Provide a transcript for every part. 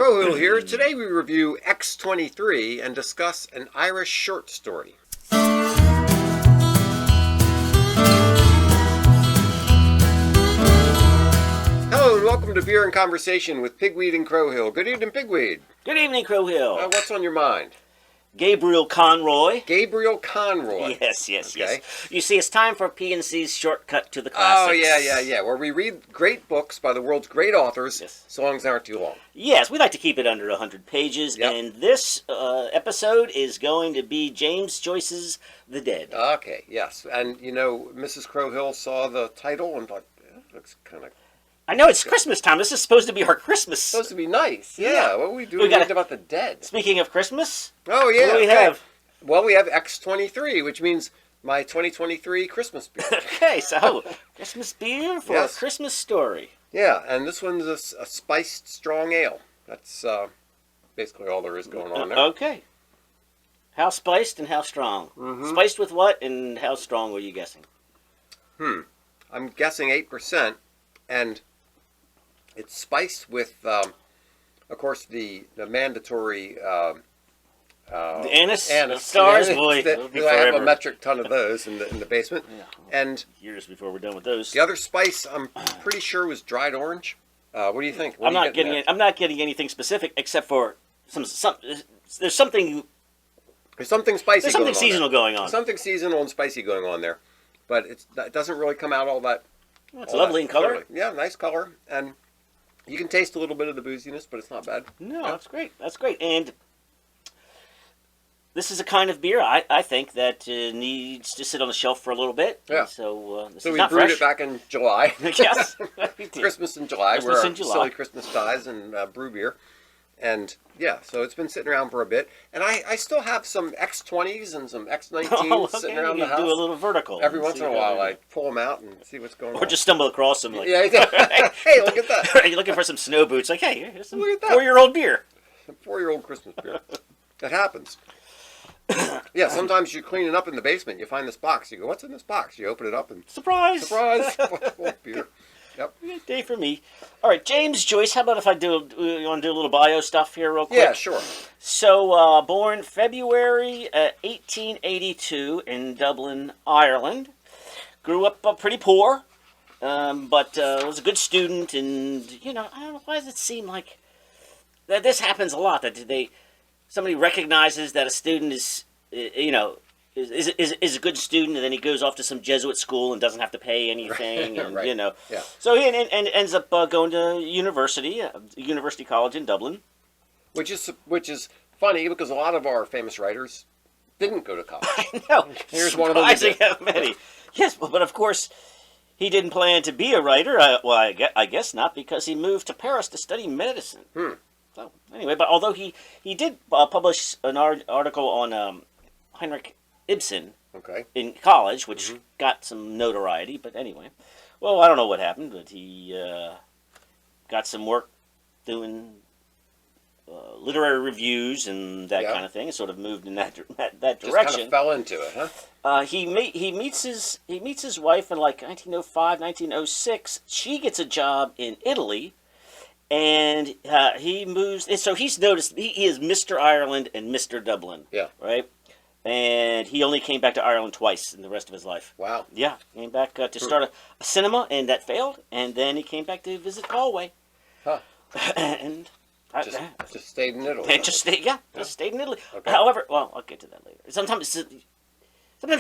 Crowhill here. Today we review X23 and discuss an Irish short story. Hello and welcome to Beer and Conversation with Pigweed and Crowhill. Good evening, Pigweed. Good evening, Crowhill. What's on your mind? Gabriel Conroy. Gabriel Conroy. Yes. Okay. You see, it's time for PNC's shortcut to the classics. Oh, yeah. Where we read great books by the world's great authors, Yes. songs aren't too long. Yes, we like to keep it under 100 pages, Yep. and this episode is going to be James Joyce's The Dead. Okay, yes. And, you know, Mrs. Crowhill saw the title and thought, it looks kind of... I know it's Christmas time. This is supposed to be our Christmas. supposed to be nice. Yeah. What are we doing We gotta- about the dead? Speaking of Christmas, Oh, yeah. what do we okay. have? Well, we have X23, which means my 2023 Christmas beer. Okay, so Christmas beer for Yes. a Christmas story. Yeah, and this one's a spiced strong ale. That's basically all there is going on there. Okay. How spiced and how strong? Mhm. Spiced with what and how strong were you guessing? I'm guessing 8%, and it's spiced with, of course, the mandatory... The anise? Anise. Stars? Yeah, Boy, I it'll be have a forever. metric ton of those in the basement. Yeah. And Years before we're done with those. the other spice, I'm pretty sure, was dried orange. What do you think? What I'm are you not getting at? it. I'm not getting anything specific except for some. There's something. There's something spicy There's going something on seasonal there. going on. Something seasonal and spicy going on there. But it doesn't really come out all that... It's all lovely that in color. clearly. Yeah, nice color. And you can taste a little bit of the booziness, but it's not bad. No, that's great. That's great. And this is a kind of beer I think that needs to sit on the shelf for a little bit. Yeah. And so this So is we not brewed fresh. it back in July. Yes. Christmas in July. Christmas We're in July. silly Christmas ties and brew beer. And yeah, so it's been sitting around for a bit. And I still have some X20s and some X19s Oh, okay. sitting around You the house. do a little vertical. Every and once see in a how while, they I do. pull them out and see what's going on. Or just stumble across them. Like, Yeah, hey, look at that. You're looking for some snow boots. Like, hey, here's some Look at that. 4-year-old beer. A 4-year-old Christmas beer. That happens. Yeah, sometimes you're cleaning up in the basement. You find this box. You go, what's in this box? You open it up and Surprise! surprise, full beer. Yep. Day for me. All right, James Joyce. How about if you want to do a little bio stuff here real quick? Yeah, sure. So, born February 1882 in Dublin, Ireland. Grew up pretty poor, but was a good student. And, you know, I don't know, why does it seem like that this happens a lot, that somebody recognizes that a student is a good student, and then he goes off to some Jesuit school and doesn't have to pay anything, and Right. you know. Yeah. So he and ends up going to University College in Dublin. Which is funny because a lot of our famous writers didn't go to college. No, Here's one of them that surprising did. how many. Yes, but of course, he didn't plan to be a writer. I guess not, because he moved to Paris to study medicine. So anyway, but although he did publish an article on Heinrich Ibsen Okay. in college, which got some notoriety. But anyway, well, I don't know what happened, but he got some work doing literary reviews and that Yeah. kind of thing, and sort of moved in that Just kind direction. of fell into it, huh? He meets his wife in like 1905, 1906. She gets a job in Italy, and he moves. And so he's noticed he is Mr. Ireland and Mr. Dublin. Yeah. Right. And he only came back to Ireland twice in the rest of his life. Wow. Yeah, came back to start a cinema, and that failed. And then he came back to visit Galway. Huh. And Just stayed in Italy. and just stayed in Italy. Okay. However, well, I'll get to that later. Sometimes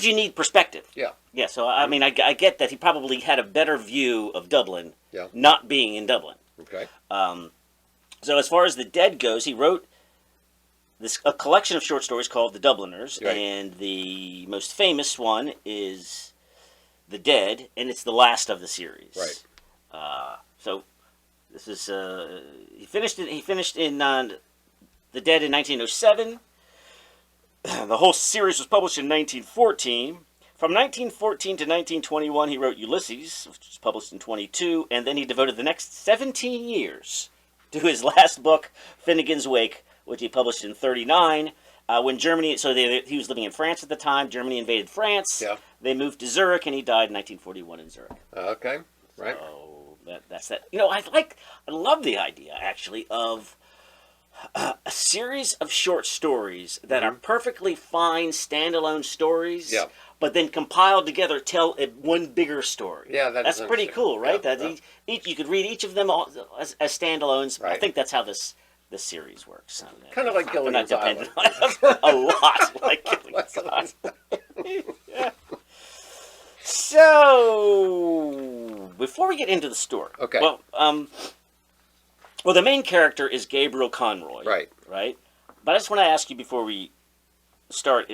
you need perspective. Yeah. Yeah, so I mean, I get that he probably had a better view of Dublin, Yeah. not being in Dublin. Okay. So as far as The Dead goes, he wrote a collection of short stories called The Dubliners, Right. and the most famous one is The Dead, and it's the last of the series. Right. So this is he finished in The Dead in 1907. The whole series was published in 1914. From 1914 to 1921, he wrote Ulysses, which was published in 22, and then he devoted the next 17 years to his last book, Finnegan's Wake, which he published in 39. When Germany, he was living in France at the time. Germany invaded France. Yeah. They moved to Zurich, and he died in 1941 in Zurich. Okay. Right. So that's that. You know, I love the idea actually of series of short stories that are perfectly fine standalone stories, Yeah. but then compiled together tell one bigger story. Yeah, that's pretty interesting. cool, right? Yeah, That each you could read each of them as standalones. I Right. think that's how this series works. Kind of like We're not Gilligan's dependent Island. on it a lot like Gilligan's Island. Yeah. So, before we get into the story, Okay. Well, the main character is Gabriel Conroy, Right. Right. But I just want to ask you before we start: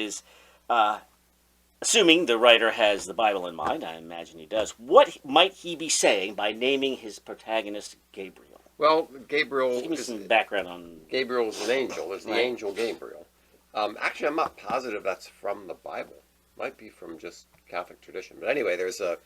assuming the writer has the Bible in mind, I imagine he does. What might he be saying by naming his protagonist Gabriel? Well, Gabriel Give me is some background on. Gabriel is an angel. Is the Right. angel Gabriel? Actually, I'm not positive that's from the Bible. Might be from just Catholic tradition. But anyway, there's the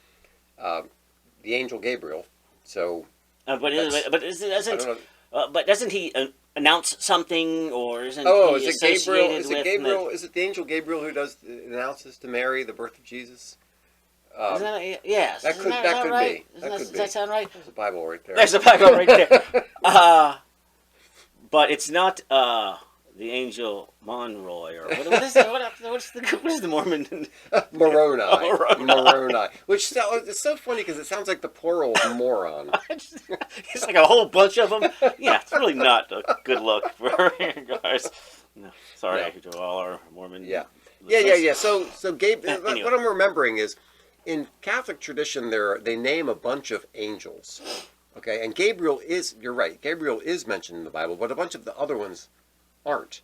angel Gabriel. So But I doesn't he announce something, or isn't oh, he is it Gabriel? associated Is it with Gabriel? Is it the angel Gabriel who announces to Mary the birth of Jesus? Yes. That Isn't could that could right? be. That Does could be. that sound right? There's a Bible right there. There's a Bible right there. But it's not the angel Monroy, or what is the Mormon? Moroni. Moroni. Moroni. Which it's so funny because it sounds like the plural of moron. It's like a whole bunch of them. Yeah, it's really not a good look for guys. No, sorry to all our Mormon. Yeah. listeners. Yeah. So Gabe, Anyway. what I'm remembering is, in Catholic tradition, they name a bunch of angels. Okay, and you're right, Gabriel is mentioned in the Bible, but a bunch of the other ones aren't.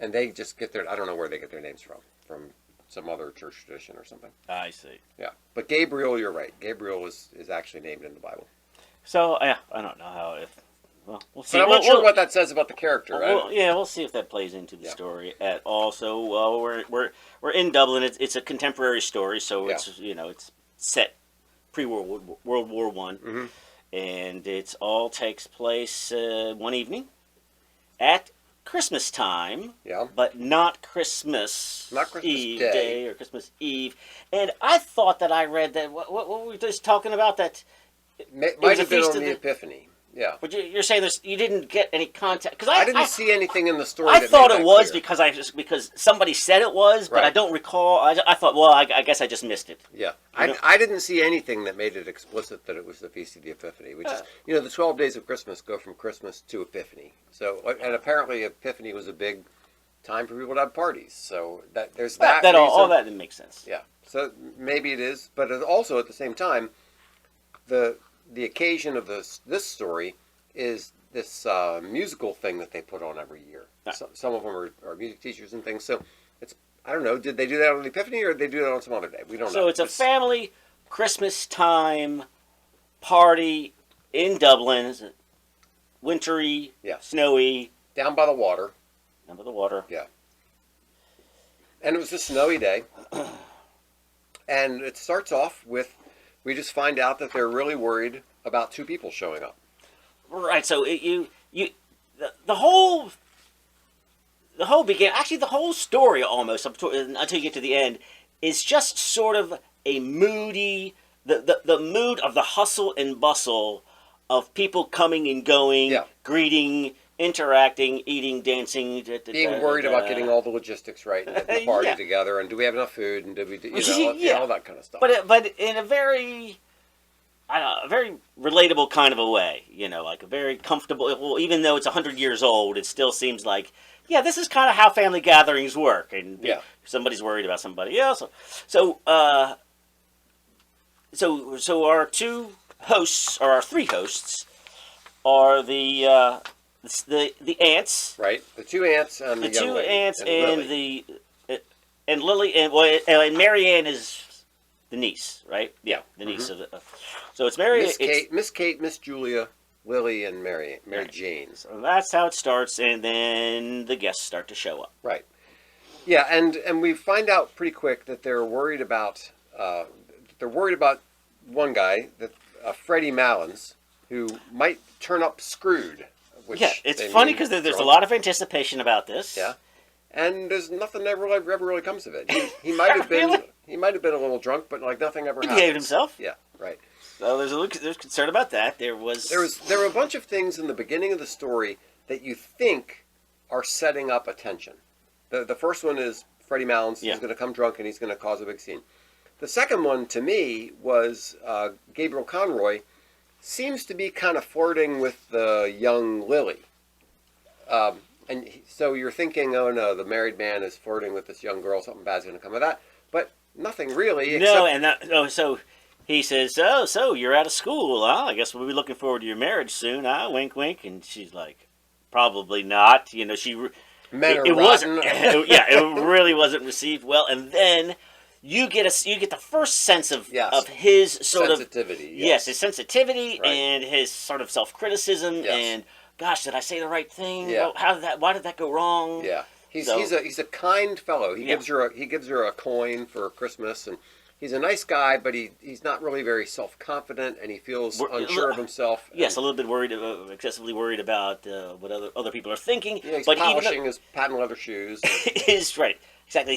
And they just I don't know where they get their names from some other church tradition or something. I see. Yeah, but Gabriel, you're right, Gabriel is actually named in the Bible. So I don't know how we'll see. But I'm not sure what that says about the character, right? We'll see if that plays into the story at all. So we're in Dublin. It's a contemporary story, so it's it's set pre-World War One, Mm-hmm. and it all takes place one evening at Christmas time. Yeah. But not Christmas. Not Christmas Eve Day. or Christmas Eve. And I thought that I read that. What were we just talking about? That. Might was a have been feast on of the the- Epiphany. Yeah. But you're saying you didn't get any contact, because I didn't see anything in the story. I that thought made it that was clear. because somebody said it was, but I Right. don't recall. I thought, well, I guess I just missed it. Yeah, You know? I didn't see anything that made it explicit that it was the Feast of the Epiphany, which is, the 12 days of Christmas go from Christmas to Epiphany. So, and apparently Epiphany was a big time for people to have parties. So there's that. All reason. that makes sense. Yeah, so maybe it is, but it also at the same time, the occasion of this story is this musical thing that they put on every year. Some of them are music teachers and things. So I don't know. Did they do that on the Epiphany or did they do that on some other day? We don't know. So it's a family Christmas time party in Dublin. It's wintry, snowy, down by the water. down by the water. Yeah. And it was a snowy day. And it starts off with, we just find out that they're really worried about two people showing up. Right. So the whole the whole story almost until you get to the end is just sort of a moody the mood of the hustle and bustle of people coming and going, greeting, interacting, eating, dancing, Being worried about getting all the logistics right and getting the party together, and do we have enough food, and did we do, all that kind of stuff. But in a very, I don't know, a very relatable kind of a way, like a very comfortable. Well, even though it's 100 years old, it still seems like, this is kind of how family gatherings work, and somebody's worried about somebody else. So our two hosts, or our three hosts, are the aunts, right? The two aunts and the the young two lady, aunts Lily. and Lily, and Marianne is the niece, right? Yeah, the niece of the. So it's Mary, Miss Kate, Miss Julia, Lily, and Mary Jane. So that's how it starts, and then the guests start to show up. Right. Yeah, and we find out pretty quick that they're worried about one guy, that Freddie Malins, who might turn up screwed. Which it's funny because there's a lot of anticipation about this. Yeah, and there's nothing ever really comes of it. He might have been Really? He might have been a little drunk, but like nothing ever He happened. behaved himself. Yeah, right. So there's concern about that. There were a bunch of things in the beginning of the story that you think are setting up a tension. The first one is Freddie Mounds is going to come drunk and he's going to cause a big scene. The second one, to me, was Gabriel Conroy seems to be kind of flirting with the young Lily. So you're thinking, oh no, the married man is flirting with this young girl, something bad's going to come of that. But nothing really. So he says, oh, so you're out of school, huh? I guess we'll be looking forward to your marriage soon, huh? Wink, wink. And she's like, probably not. You know, it wasn't. It really wasn't received well. And then you get the first sense of his sort sensitivity. Yes, his sensitivity and his sort of self-criticism and, gosh, did I say the right thing? Yeah. Why did that go wrong? Yeah. He's a kind fellow. He gives her a coin for Christmas, and he's a nice guy, but he's not really very self-confident, and he feels unsure of himself. Yes, a little bit worried, excessively worried about what other people are thinking. Yeah, he's polishing his patent leather shoes. Is right, exactly.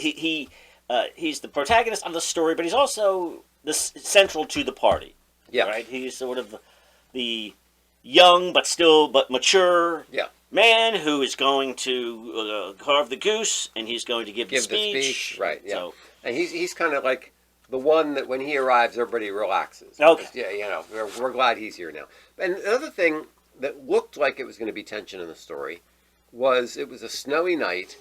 He's the protagonist of the story, but he's also central to the party. Yeah, right. He's sort of the young but mature man who is going to carve the goose, and he's going to give the speech. Right. Yeah, and he's kind of like the one that when he arrives, everybody relaxes. Okay. Yeah, we're glad he's here now. And another thing that looked like it was going to be tension in the story was it was a snowy night,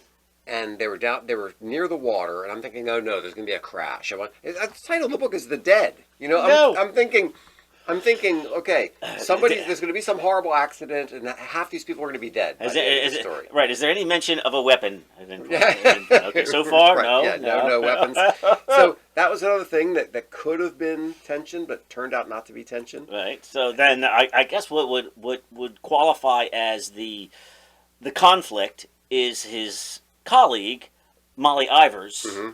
and they were near the water, and I'm thinking, oh no, there's going to be a crash. The title of the book is The Dead. I'm thinking, okay, there's going to be some horrible accident, and half these people are going to be dead. By the end of the story. Right? Is there any mention of a weapon? Okay, so far, right, no weapons. So that was another thing that could have been tension, but turned out not to be tension. Right. So then, I guess what would qualify as the conflict is his colleague, Molly Ivors. Mm-hmm.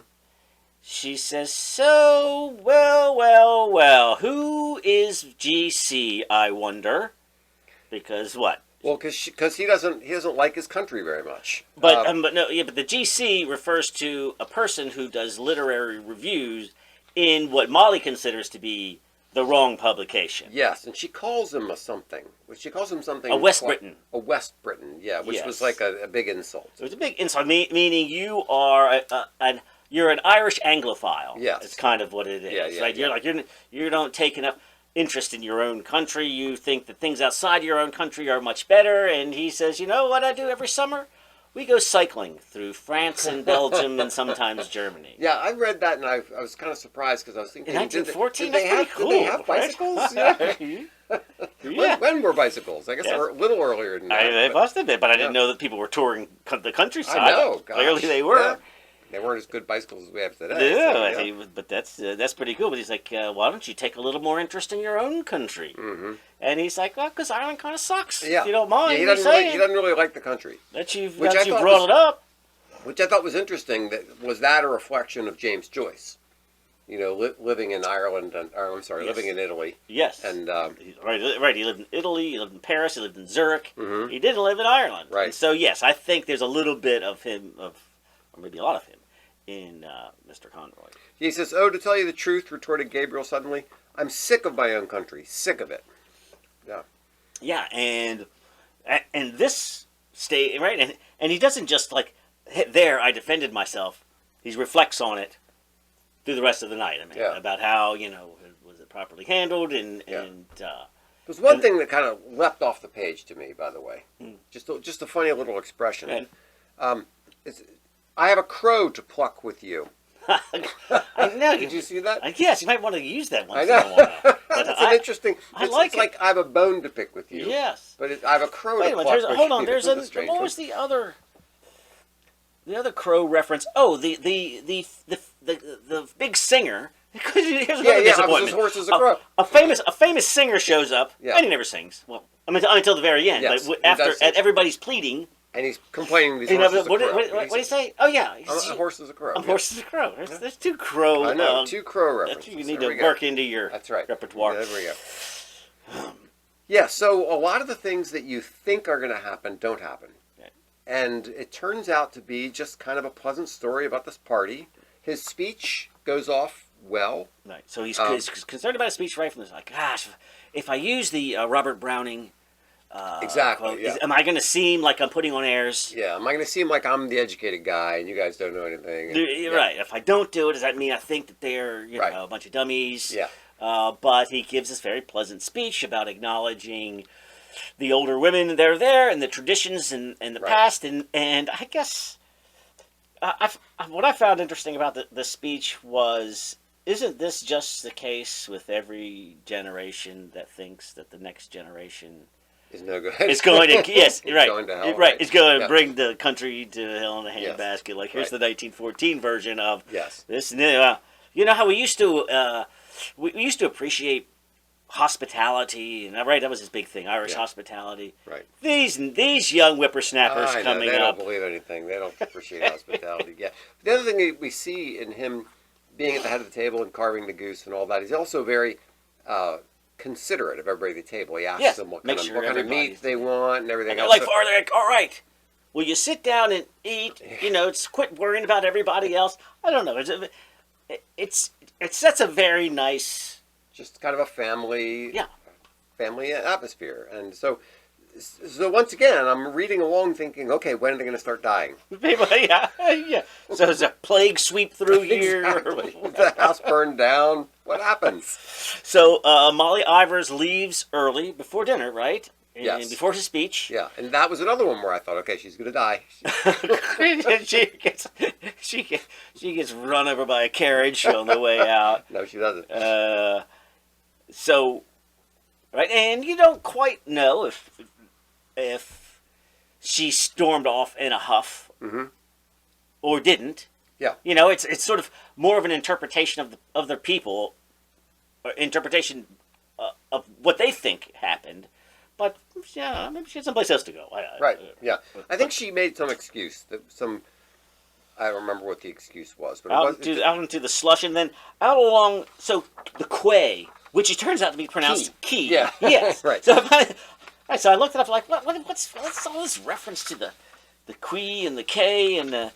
She says, so, well, who is GC, I wonder? Because what? Well, because he doesn't like his country very much. But the GC refers to a person who does literary reviews in what Molly considers to be the wrong publication. Yes, and she calls him something. She calls him something. A West Briton. A West Briton, yeah, which was like a big insult. So it's a big insult, meaning you are you're an Irish Anglophile. Yes. It's kind of what it is. Yeah, right? Yeah. You don't take enough interest in your own country. You think that things outside your own country are much better. And he says, you know what I do every summer? We go cycling through France and Belgium and sometimes Germany. Yeah, I read that and I was kind of surprised because I was thinking, in 1914, did they have bicycles? Right? Yeah. When were bicycles? I guess a little earlier than that. They must have been, but I didn't know that people were touring the countryside. I know. Gosh. Clearly they were. Yeah. They weren't as good bicycles as we have today. Yeah, but that's pretty cool. But he's like, why don't you take a little more interest in your own country? Mm-hmm. And he's like, well, because Ireland kind of sucks. Yeah. If you don't mind. Yeah, he doesn't really like the country. That you brought it up. Which I thought was interesting. Was that a reflection of James Joyce? Living in Ireland, living in Italy. Yes. And right. He lived in Italy. He lived in Paris. He lived in Zurich. Mm-hmm. He didn't live in Ireland. Right. And so yes, I think there's a little bit of him, or maybe a lot of him, in Mr. Conroy. He says, "Oh, to tell you the truth," retorted Gabriel suddenly, "I'm sick of my own country. Sick of it." Yeah. Yeah, and this state right, and he doesn't just like there. I defended myself. He reflects on it through the rest of the night. About how was it properly handled and. There's one thing that kind of leapt off the page to me, by the way. Just a funny little expression. I have a crow to pluck with you. I know. Did you see that? Yes, you might want to use that once in a while. But it's an interesting. I like it's like I have a bone to pick with you. Yes. But I have a crow to pluck with you. Hold on. What was the other crow reference? Oh, the big singer. Here's another disappointment. His horse is a crow. A famous singer shows up, and he never sings. Well, until the very end. Yes, but after everybody's pleading. And he's complaining his horse is a crow. What do you say? Oh, yeah. A horse is a crow. A horse is a crow. There's two crow. I know, two crow references. You need to work into your repertoire. Yeah, there we go. Yeah, so a lot of the things that you think are going to happen don't happen. Okay. And it turns out to be just kind of a pleasant story about this party. His speech goes off well. Right. So he's concerned about his speech right from this. Like, gosh, if I use the Robert Browning Exactly. quote. Yeah. Am I going to seem like I'm putting on airs? Yeah. Am I going to seem like I'm the educated guy and you guys don't know anything? And, You're right. If I don't do it, does that mean I think that they're Right. a bunch of dummies? Yeah. But he gives this very pleasant speech about acknowledging the older women that are there and the traditions and the Right. past. And I guess what I found interesting about the speech was, isn't this just the case with every generation that thinks that the next generation Is no good. is going to yes, It's right, going to hell, right, right. it's going to Yeah. bring the country to hell in a Yes. handbasket. Like here's Right. the 1914 version of Yes. this. You know how we used to we used to appreciate hospitality, and right, that was his big thing, Irish Yeah. hospitality. Right. These young whippersnappers I know, coming they up. don't believe anything. They don't appreciate hospitality. Yeah. The other thing we see in him being at the head of the table and carving the goose and all that, he's also very considerate of everybody at the table. He asks Yes, them what make kind, sure of, what kind of everybody's meat they want and everything And else. like So- farther, like, all right, will you sit down and eat? It's quit worrying about everybody else. I don't know. It sets a very nice. just kind of a family Yeah. atmosphere. And so once again, I'm reading along thinking, okay, when are they going to start dying? Yeah, yeah. So does a plague sweep through here? Exactly. The house burned down. What happens? So Molly Ivors leaves early before dinner, right? And Yes. before his speech. Yeah, and that was another one where I thought, okay, she's going to die. And she gets run over by a carriage on the way out. No, she doesn't. So, right, and you don't quite know if she stormed off in a huff Mhm. or didn't. Yeah. It's sort of more of an interpretation of their people, or interpretation of what they think happened. But yeah, maybe she had someplace else to go. Right. Yeah. I think she made some excuse. I don't remember what the excuse was, but Out into the slush, and then out along the quay, which it turns out to be pronounced key. Yeah. Yes. Right. So I looked it up like what's all this reference to the quay and the K and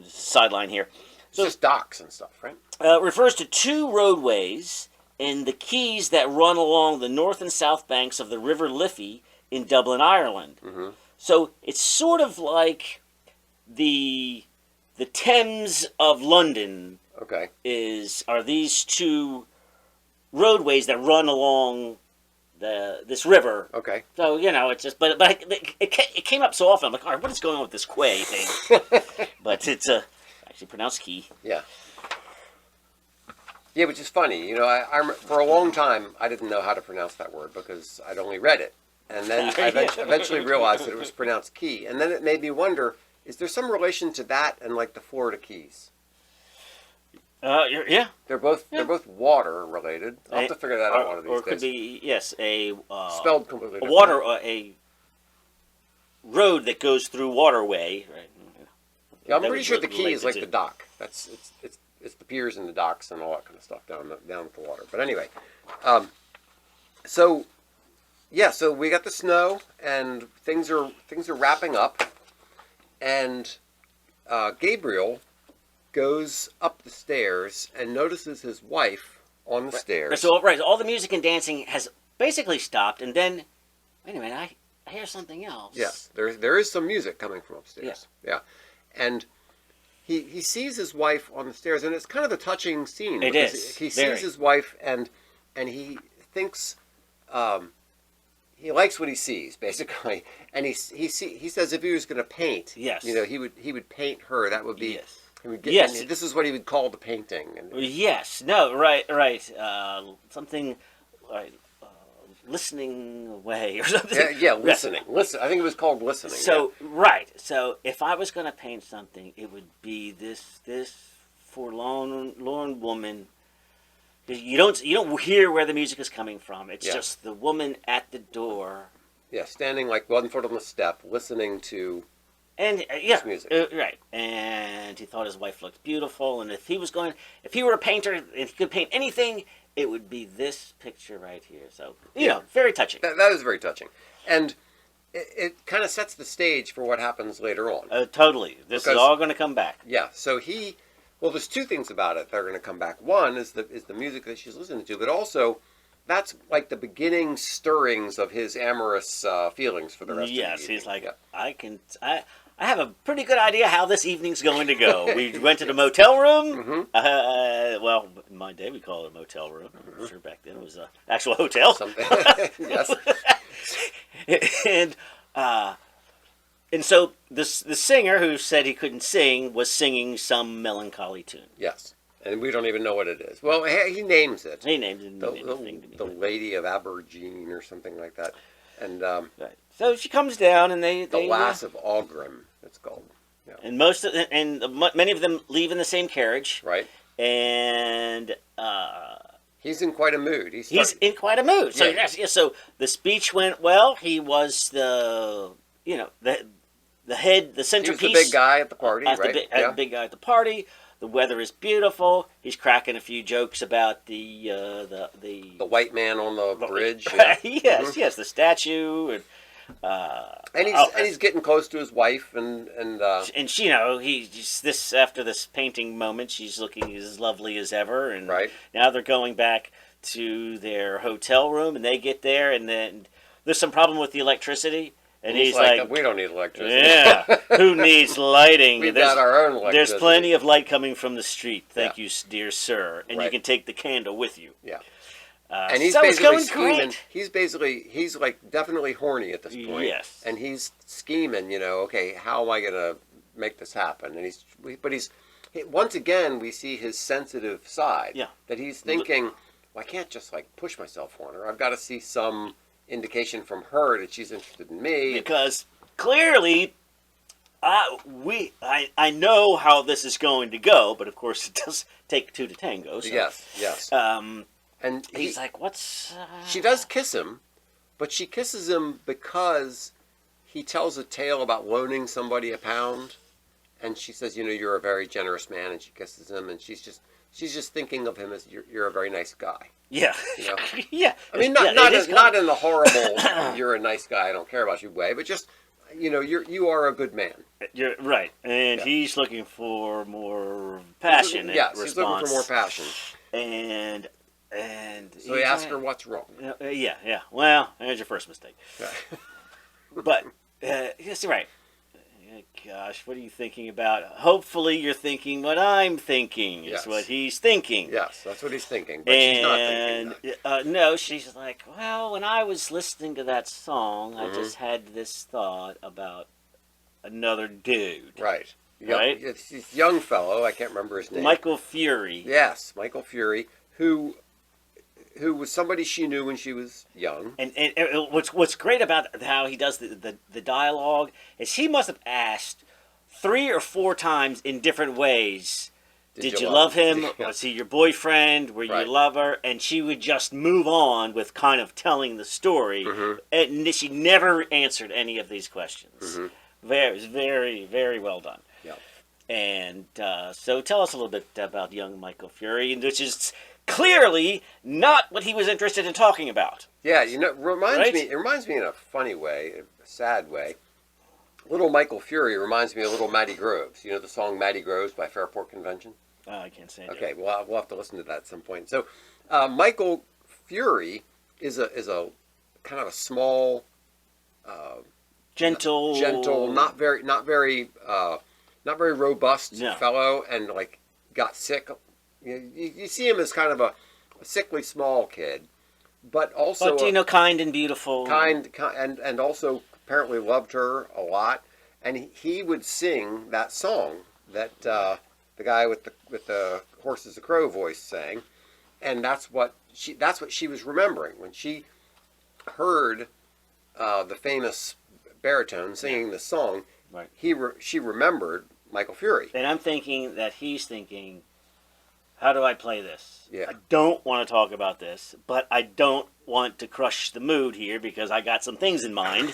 sideline here. It's just docks and stuff, right? Refers to two roadways and the quays that run along the north and south banks of the River Liffey in Dublin, Ireland. Mm-hmm. So it's sort of like the Thames of London Okay. are these two roadways that run along this river. Okay. So it's just but it came up so often. I'm like, all right, what is going on with this quay thing? But it's actually pronounced key. Yeah. Yeah, which is funny. I for a long time I didn't know how to pronounce that word because I'd only read it, and then I eventually realized that it was pronounced key, and then it made me wonder: is there some relation to that and like the Florida Keys? Yeah. They're both water related. I'll have to figure that out one of these or it days. could be a Spelled completely a different. water a road that goes through waterway. Right. Yeah, I'm That pretty would sure the relate key is like to- the dock. It's the piers and the docks and all that kind of stuff down with the water. But anyway, so we got the snow and things are wrapping up, and Gabriel goes up the stairs and notices his wife on the stairs. So all the music and dancing has basically stopped, and then wait a minute, I hear something else. Yes, there is some music coming from upstairs. Yeah. Yeah, and he sees his wife on the stairs, and it's kind of a touching scene. It because is, He very. sees his wife, and he thinks he likes what he sees, basically. And he says if he was going to paint, Yes. he would paint her. That would be Yes. He would get, Yes. and this is what he would call the painting. And Yes. No. Right. Something like listening away or something. yeah, listening. Listen. I think it was called listening. So right. So if I was going to paint something, it would be this forlorn woman. You don't hear where the music is coming from. It's Yeah. just the woman at the door. Yeah, standing like 1 foot on the step, listening to. And This music. right. And he thought his wife looked beautiful. And if he were a painter and he could paint anything, it would be this picture right here. So very touching. That is very touching, and it kind of sets the stage for what happens later on. Totally. This is all going to come back. Yeah. So there's two things about it that are going to come back. One is the music that she's listening to, but also that's like the beginning stirrings of his amorous feelings for the rest of the evening. Yes, he's like, I have a pretty good idea how this evening's going to go. We rented a motel room. Well, in my day we call it a motel room. I'm sure back then it was an actual hotel. Yes. And so the singer who said he couldn't sing was singing some melancholy tune. Yes. And we don't even know what it is. Well, he names it. He named it. The Lady of Abergene or something like that. And right. So she comes down, and the Lass of Aughrim, it's called. Yeah. And many of them leave in the same carriage. Right. And he's in quite a mood. He's in quite a mood. So Yeah. yes. So the speech went well. He was the head, the centerpiece. He was the big guy at the party, right? The big guy at the party. The weather is beautiful. He's cracking a few jokes about the white man on the bridge. Yeah. Yes, the statue, and he's getting close to his wife, and she, he's after this painting moment, she's looking as lovely as ever, and right. Now they're going back to their hotel room, and they get there, and then there's some problem with the electricity. And he's like, we don't need electricity. Yeah, who needs lighting? We've got our own electricity. There's plenty of light coming from the street. Thank you, dear sir. And you can take the candle with you. Yeah. And he's so basically it's going scheming. He's like definitely horny at this point. Yes. And he's scheming, okay, how am I going to make this happen? And he's once again, we see his sensitive side. Yeah. That he's thinking, well, I can't just like push myself on her. I've got to see some indication from her that she's interested in me, because clearly I know how this is going to go, but of course it does take two to tango. So. Yes. And he's like, what's she does kiss him, but she kisses him because he tells a tale about loaning somebody £1, and she says, you're a very generous man, and she kisses him, and she's just thinking of him as you're a very nice guy. Yeah. Yeah. I mean, not in the horrible, you're a nice guy, I don't care about you way, but just, you are a good man. You're right. And he's looking for more passion. He's looking for more passion. And so he asks her what's wrong. Yeah. Well, there's your first mistake. But, yes, you're right. Gosh, what are you thinking about? Hopefully you're thinking what I'm thinking is what he's thinking. Yes, that's what he's thinking, but she's not thinking that. No, she's like, well, when I was listening to that song, I just had this thought about another dude. Right. Right? It's this young fellow, I can't remember his name. Michael Fury. Yes, Michael Fury, who was somebody she knew when she was young. And what's great about how he does the dialogue is he must have asked 3 or 4 times in different ways, did you love him? Was he your boyfriend? Were you a lover? And she would just move on with kind of telling the story. And she never answered any of these questions. Very, very, very well done. Yeah. And so tell us a little bit about young Michael Fury, which is clearly not what he was interested in talking about. Yeah, it reminds me in a funny way, a sad way. Little Michael Fury reminds me of Little Matty Groves. You know the song Matty Groves by Fairport Convention? I can't say it. Okay, well, we'll have to listen to that at some point. So, Michael Fury is a kind of a small, gentle, not very robust fellow, and like got sick. You see him as kind of a sickly small kid, but also kind and beautiful, kind and also apparently loved her a lot, and he would sing that song that the guy with the Horse is a Crow voice sang, and that's what she was remembering when she heard the famous baritone singing the song. Right. She remembered Michael Fury, and I'm thinking that he's thinking, how do I play this? Yeah. I don't want to talk about this, but I don't want to crush the mood here because I got some things in mind.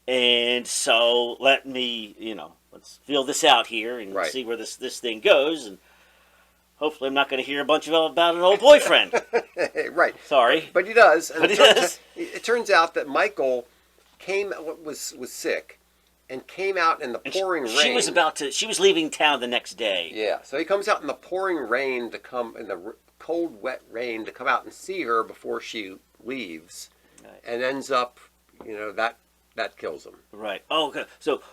And so let me, let's feel this out here and see where this thing goes. And hopefully I'm not going to hear a bunch about an old boyfriend. Right. Sorry. But he does. And But he does. It turns out that Michael was sick, and came out in the pouring rain. She was leaving town the next day. Yeah, so he comes out in the pouring rain in the cold, wet rain to come out and see her before she leaves, right. And ends up, that kills him. Right. Oh, okay. So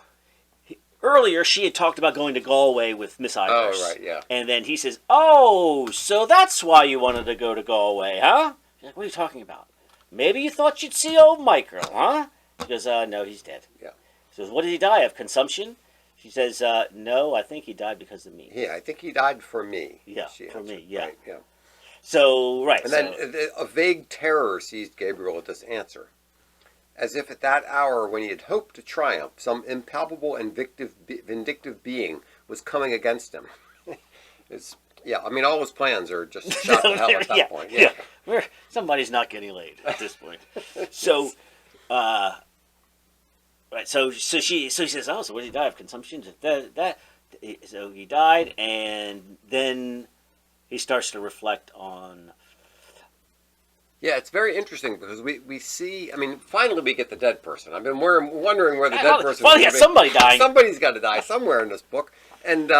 earlier she had talked about going to Galway with Miss Irish. Oh, right, yeah. And then he says, "Oh, so that's why you wanted to go to Galway, huh?" She's like, "What are you talking about? Maybe you thought you'd see old Michael, huh?" She goes, "No, he's dead." Yeah. She goes, "What did he die of? Consumption?" She says, "No, I think he died because of me." Yeah, I think he died for me. Yeah, for me, yeah. Right, yeah. So, right. And then a vague terror seized Gabriel at this answer. As if at that hour when he had hoped to triumph, some impalpable and vindictive being was coming against him. All his plans are just shot to hell at that point. Yeah. Somebody's not getting laid at this point. So, right. So she says, "Oh, so what did he die of? Consumption?" So he died, and then he starts to reflect on. Yeah, it's very interesting because we see. Finally we get the dead person. I've been wondering where the dead person. Well, yeah, somebody dying. Somebody's got to die somewhere in this book, and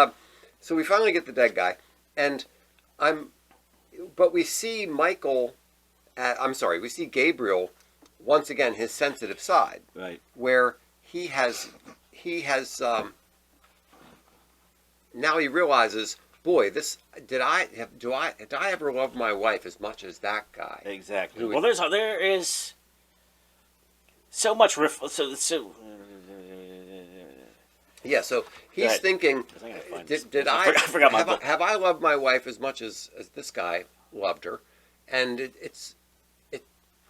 so we finally get the dead guy, but we see we see Gabriel once again, his sensitive side, right, where he has now he realizes, boy, did I ever love my wife as much as that guy? Exactly. Well, there is so much yeah, so he's thinking, have I loved my wife as much as this guy loved her? And it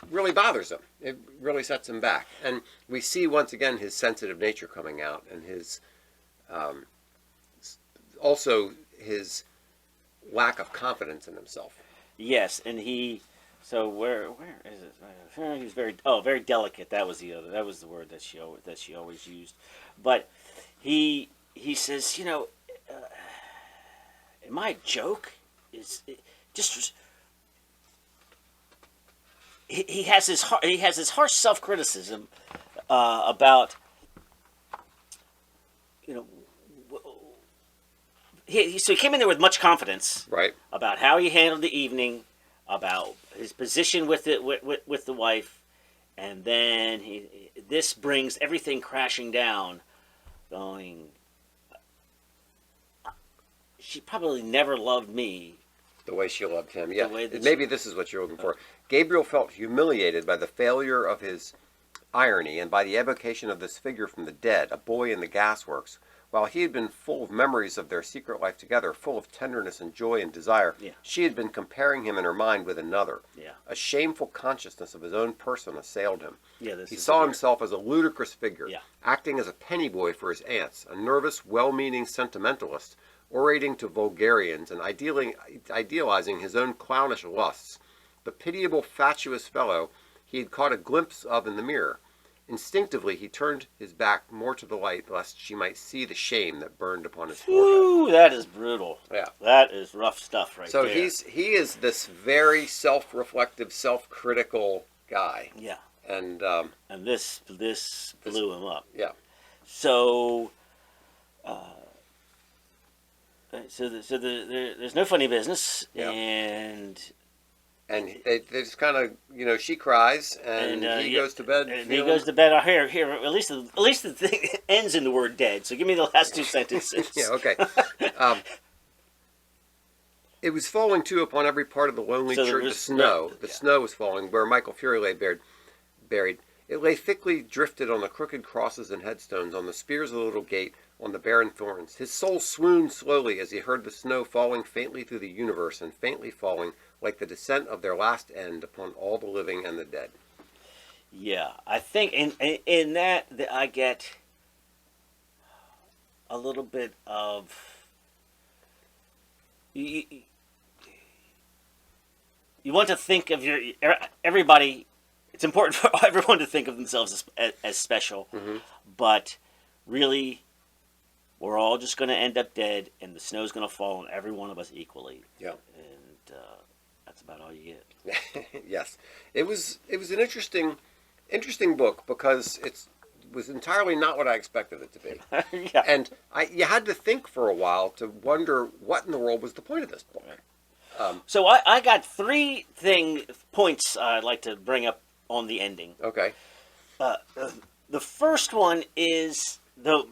really bothers him. It really sets him back. And we see once again his sensitive nature coming out, and his also his lack of confidence in himself. Yes, and where is it? He was very delicate. That was the word that she always used. But he says, am I a joke? He has this harsh self-criticism about, so he came in there with much confidence, right, about how he handled the evening, about his position with the wife, and then this brings everything crashing down, going, she probably never loved me the way she loved him. Yeah, maybe this is what you're looking for. Gabriel felt humiliated by the failure of his irony and by the evocation of this figure from the dead, a boy in the gasworks. While he had been full of memories of their secret life together, full of tenderness and joy and desire, she had been comparing him in her mind with another. Yeah. A shameful consciousness of his own person assailed him. Yeah, he saw himself as a ludicrous figure, yeah, acting as a penny boy for his aunts, a nervous, well-meaning sentimentalist, orating to vulgarians and idealizing his own clownish lusts. The pitiable, fatuous fellow he had caught a glimpse of in the mirror. Instinctively, he turned his back more to the light, lest she might see the shame that burned upon his forehead. Ooh, that is brutal. Yeah, that is rough stuff, right there. So he is this very self-reflective, self-critical guy. Yeah, and this blew him up. Yeah. So, there's no funny business, yeah. And they just kind of, she cries, and he goes to bed. And he goes to bed. Here. At least the thing ends in the word "dead." So give me the last two sentences. Yeah, okay. It was falling too upon every part of the lonely church. The snow was falling where Michael Fury lay buried. It lay thickly drifted on the crooked crosses and headstones, on the spears of the little gate, on the barren thorns. His soul swooned slowly as he heard the snow falling faintly through the universe, and faintly falling, like the descent of their last end, upon all the living and the dead. Yeah, I think in that I get a little bit of... You want to think of everybody... It's important for everyone to think of themselves as special, mm-hmm. but really, we're all just going to end up dead, and the snow's going to fall on every one of us equally. Yeah, and that's about all you get. Yes, it was an interesting book because it's was entirely not what I expected it to be. Yeah. And you had to think for a while to wonder what in the world was the point of this book. So I got three points I'd like to bring up on the ending. Okay. The first one is the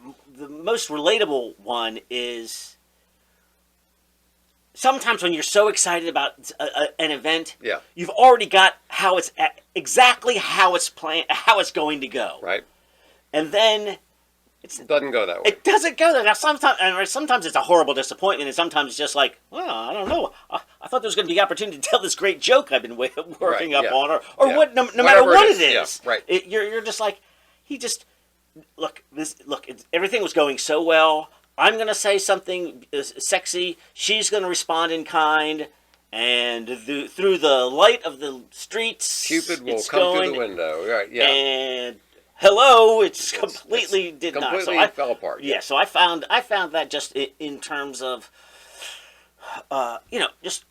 most relatable one is sometimes when you're so excited about an event, Yeah. you've already got exactly how it's going to go, Right. and then It doesn't go that way. it doesn't go there. Now sometimes it's a horrible disappointment, and sometimes it's just like, well, I don't know. I thought there was going to be opportunity to tell this great joke I've been working Right, up yeah. on, or Yeah. what. No matter Whatever what it it is. is, Yeah, right. You're just like, everything was going so well. I'm going to say something sexy. She's going to respond in kind. And through the light of the streets, Cupid will it's come going, through the window. Right. Yeah. And hello, it's completely did not. Completely So fell apart. yeah, so I found that just in terms of, just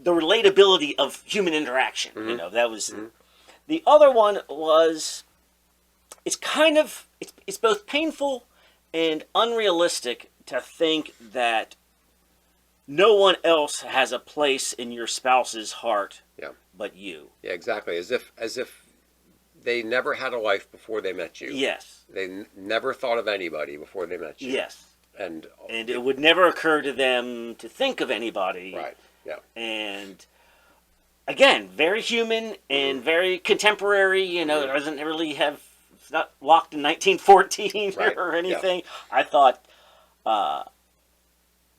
the relatability of human interaction. Mm-hmm. That was the other one was. It's kind of it's both painful and unrealistic to think that no one else has a place in your spouse's heart Yeah. but you. Yeah. Exactly. As if they never had a life before they met you. Yes. They never thought of anybody before they met you. Yes. And it would never occur to them to think of anybody. Right. Yeah. And again, very human and very contemporary. It doesn't really have. It's not locked in 1914 Right. or anything. Yeah. I thought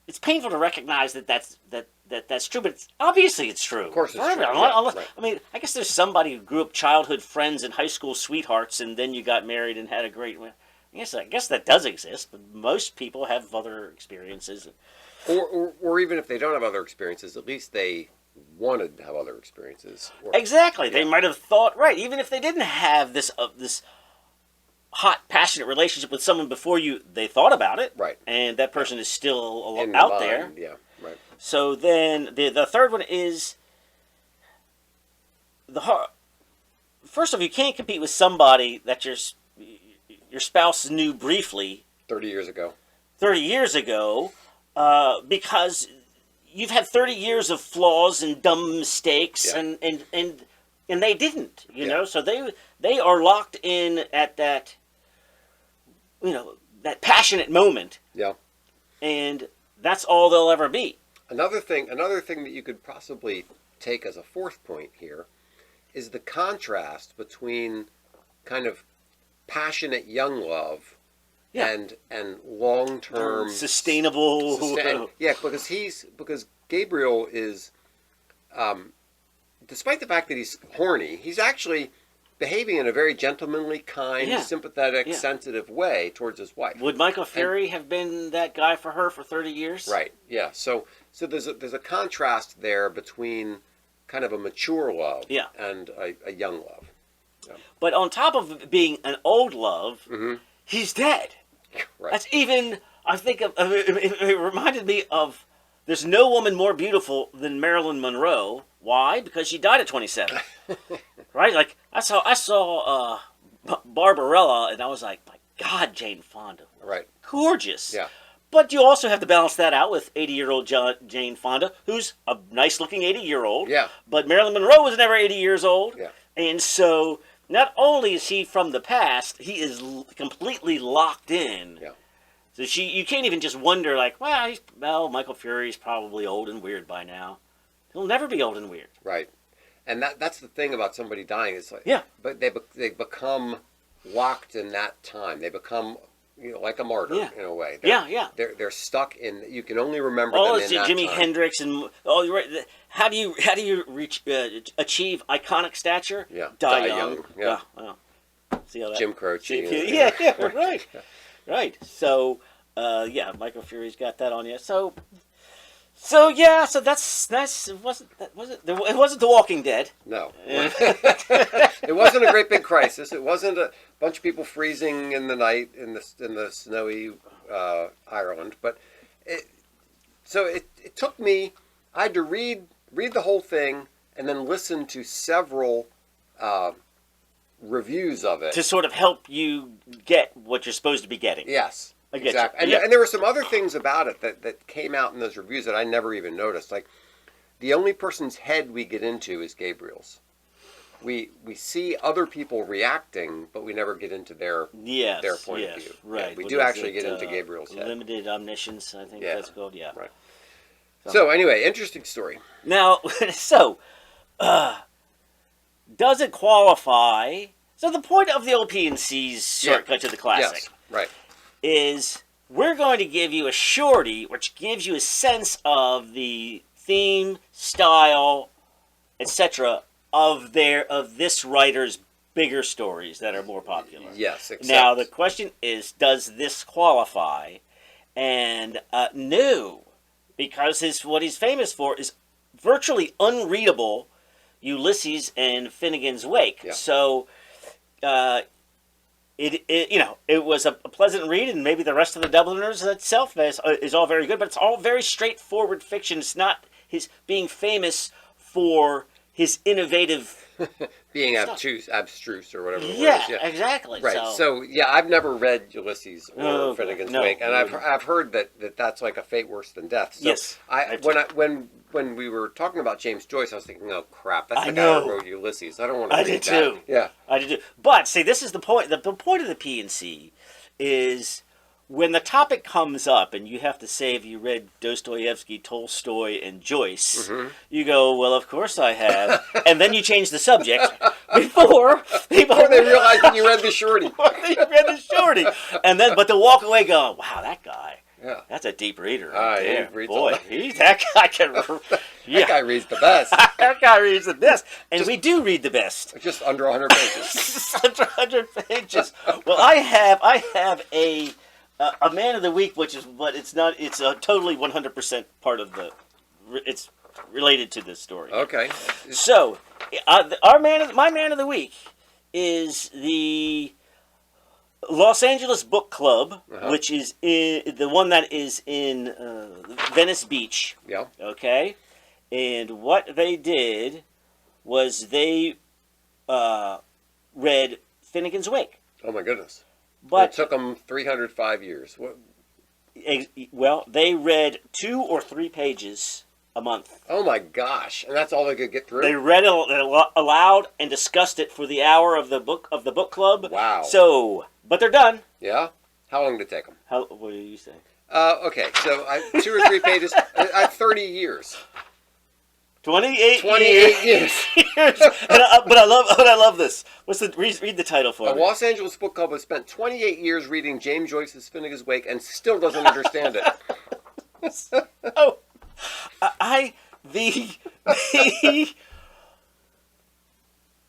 it's painful to recognize that's true, but obviously it's true. Of course it's true. Right. I mean, I guess there's somebody who grew up childhood friends and high school sweethearts, and then you got married and had a great. I guess that does exist, but most people have other experiences. Or even if they don't have other experiences, at least they wanted to have other experiences. Exactly. Yeah. They might have thought, right, even if they didn't have this hot, passionate relationship with someone before you, they thought about it. Right. And that person is still In out mind. there. Yeah, right. So then the third one is first of all, you can't compete with somebody that your spouse knew briefly 30 years ago. 30 years ago, because you've had 30 years of flaws and dumb mistakes, Yeah. and they didn't, so they are locked in at that, that passionate moment. Yeah. And that's all they'll ever be. Another thing that you could possibly take as a fourth point here is the contrast between kind of passionate young love and long-term sustainable. Yeah, because Gabriel is, despite the fact that he's horny, he's actually behaving in a very gentlemanly, kind, sympathetic, sensitive way towards his wife. Would Michael Fury have been that guy for her for 30 years? Right. Yeah. So there's a contrast there between kind of a mature love and a young love. Yeah. But on top of being an old love, he's dead. Right. That's even. I think it reminded me of. There's no woman more beautiful than Marilyn Monroe. Why? Because she died at 27. Right? Like I saw Barbarella, and I was like, my God, Jane Fonda. Right. Gorgeous. Yeah. But you also have to balance that out with 80-year-old Jane Fonda, who's a nice-looking 80-year-old. Yeah. But Marilyn Monroe was never 80 years old. Yeah. And so not only is he from the past, he is completely locked in. Yeah. So you can't even just wonder, like, well, Michael Fury's probably old and weird by now. He'll never be old and weird. Right. And that's the thing about somebody dying. It's like, but they become locked in that time. They become, like a martyr in a way. They're stuck in. You can only remember them in that Jimi time. Hendrix and you're right. How do you reach achieve iconic stature? Yeah. Die young. Yeah. Well, see how that. Jim Croce. Right. Right. So, Michael Fury's got that on you. So that's nice. It wasn't The Walking Dead. No. It wasn't a great big crisis. It wasn't a bunch of people freezing in the night in the snowy Ireland. But it took me. I had to read the whole thing and then listen to several reviews of it to sort of help you get what you're supposed to be getting. Yes, I get exactly. you. And there were some other things about it that came out in those reviews that I never even noticed. Like, the only person's head we get into is Gabriel's. We see other people reacting, but we never get into their point of view. Right. Yeah, we do actually get into Gabriel's head. Limited omniscience, I think that's called. Yeah. Right. So anyway, interesting story. Now, does it qualify? So the point of the old P&C's shortcut to the classic, yes, right, is we're going to give you a shorty, which gives you a sense of the theme, style, etc. of this writer's bigger stories that are more popular. Yes. Now the question is, does this qualify? And no, because what he's famous for is virtually unreadable Ulysses and Finnegan's Wake. Yeah. So it was a pleasant read, and maybe the rest of the Dubliners itself is all very good, but it's all very straightforward fiction. It's not his being famous for his innovative being abstruse or whatever the word is. Yeah, exactly. Right. So I've never read Ulysses or Finnegan's Wake, and I've heard that's like a fate worse than death. So yes. When we were talking about James Joyce, I was thinking, oh crap, that's the guy who wrote Ulysses. I don't want to read that. I did too. Yeah. I did too. But see, this is the point. The point of the P&C is when the topic comes up and you have to say if you read Dostoevsky, Tolstoy, and Joyce, you go, well, of course I have. And then you change the subject before they realize that you read the shorty. But to walk away going, wow, that guy. Yeah. That's a deep reader right there. He Boy, that guy can... That guy reads the best. That guy reads the best. And we do read the best. Just under 100 pages. Just under 100 pages. Well, I have a man of the week, it's a totally 100% part of it's related to this story. Okay. So, my man of the week is the Los Angeles Book Club, which is the one that is in Venice Beach. Yeah. Okay? And what they did was they read Finnegan's Wake. Oh my goodness. But it took them 305 years. What? Well, they read 2 or 3 pages a month. Oh my gosh! And that's all they could get through. They read it aloud and discussed it for the hour of the book club. Wow! So, but they're done. Yeah. How long did it take them? What do you say? Okay, so 2 or 3 pages. 30 years. 28 years. But I love this. Read the title for me. The Los Angeles Book Club has spent 28 years reading James Joyce's Finnegan's Wake and still doesn't understand it.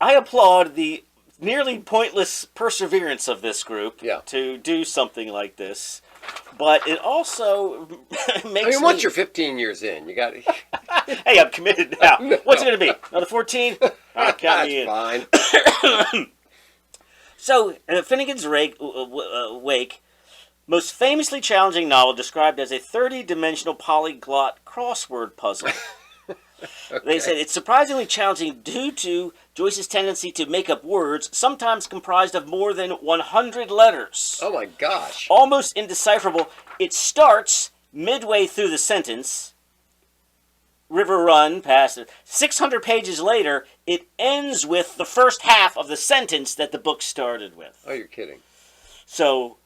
I applaud the nearly pointless perseverance of this group to do something like this. But it also makes once you're 15 years in, you got to... Hey, I'm committed now. What's it going to be? Another 14? Count me in. Fine. So, Finnegan's Wake, most famously challenging novel described as a 30-dimensional polyglot crossword puzzle. Okay. They said it's surprisingly challenging due to Joyce's tendency to make up words, sometimes comprised of more than 100 letters. Oh my gosh. Almost indecipherable. It starts midway through the sentence, River Run, past it. 600 pages later, it ends with the first half of the sentence that the book started with. Oh, you're kidding. So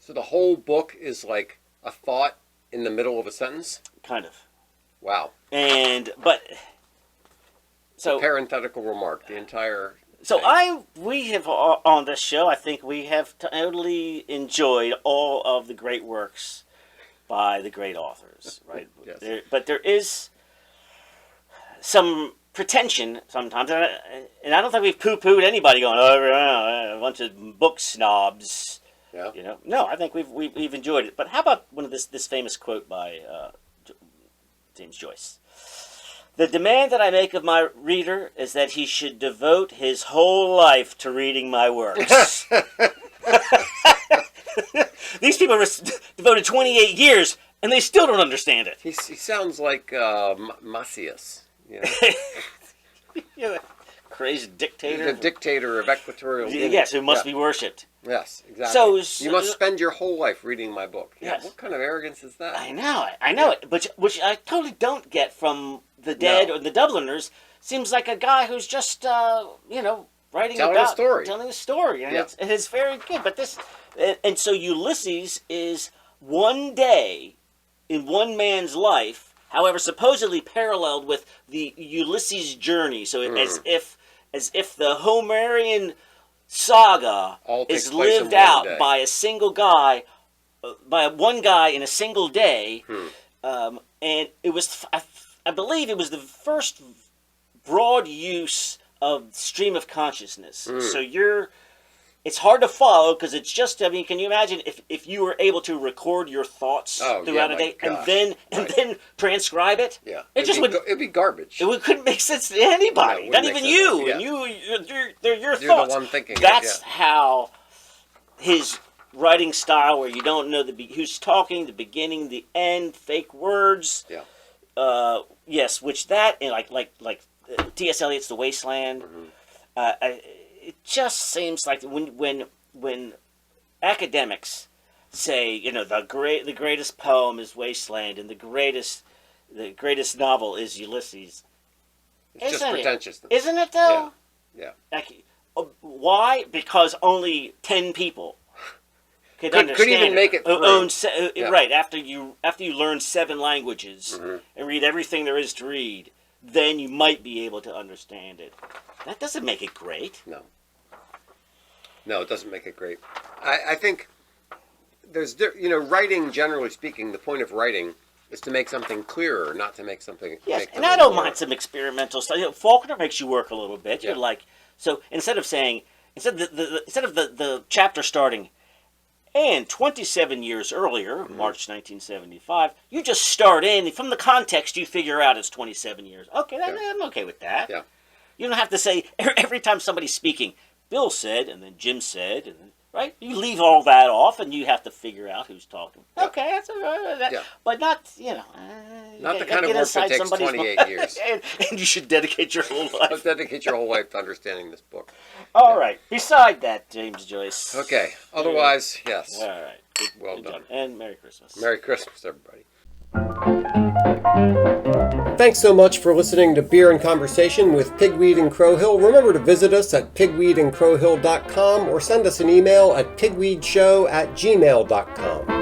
the whole book is like a thought in the middle of a sentence? Kind of. Wow. A parenthetical remark, the entire... So we have, on this show, I think we have totally enjoyed all of the great works by the great authors, right? Yes. But there is some pretension sometimes, and I don't think we've poo-pooed anybody going, a bunch of book snobs. Yeah. You know, no, I think we've enjoyed it. But how about one of this famous quote by James Joyce? The demand that I make of my reader is that he should devote his whole life to reading my works. These people devoted 28 years, and they still don't understand it. He sounds like Macias. You know? Yeah, crazy dictator. The dictator of Equatorial Guinea. Yes, who must be worshipped. Yes, exactly. So you must spend your whole life reading my book. Yeah, Yes. what kind of arrogance is that? I know it, which I totally don't get from the dead or the Dubliners. Seems like a guy who's just writing telling a story, and it's very good. But and so Ulysses is one day in one man's life, however, supposedly paralleled with the Ulysses journey. So as if the Homerian saga is lived out by a single guy, by one guy in a single day, and it was, I believe, it was the first broad use of stream of consciousness. So it's hard to follow because it's just, I mean, can you imagine if you were able to record your thoughts throughout a day and then transcribe it? Yeah. It'd be garbage. It couldn't make sense to anybody, not even you. Yeah. And they're your thoughts. You're the one thinking That's how his writing style, where you don't know who's talking, the beginning, the end, fake words. Yeah. Yes, which that, and like T.S. Eliot's The Wasteland. It just seems like when academics say, the greatest poem is Wasteland and the greatest novel is Ulysses. It's just pretentiousness. Isn't it though? Yeah. Like, why? Because only 10 people could even make it through. Right, after you learn 7 languages and read everything there is to read, then you might be able to understand it. That doesn't make it great. No, it doesn't make it great. I think there's, writing, generally speaking, the point of writing is to make something clearer, not to make something. Yes, and I don't mind some experimental stuff. Faulkner makes you work a little bit. You're like, so instead of the chapter starting, and 27 years earlier, March 1975, you just start in, from the context you figure out it's 27 years. Okay, I'm okay with that. Yeah. You don't have to say, every time somebody's speaking, Bill said, and then Jim said, and then, right? You leave all that off, and you have to figure out who's talking. Yeah. Okay, that's all right. Yeah. But not, not the kind of work that takes 28 years. and you should dedicate your whole life. Dedicate your whole life to understanding this book. All right. Beside that, James Joyce. Okay. Otherwise, yes. All right. Well done. And Merry Christmas. Merry Christmas, everybody. Thanks so much for listening to Beer and Conversation with Pigweed and Crowhill. Remember to visit us at pigweedandcrowhill.com or send us an email at pigweedshow@gmail.com.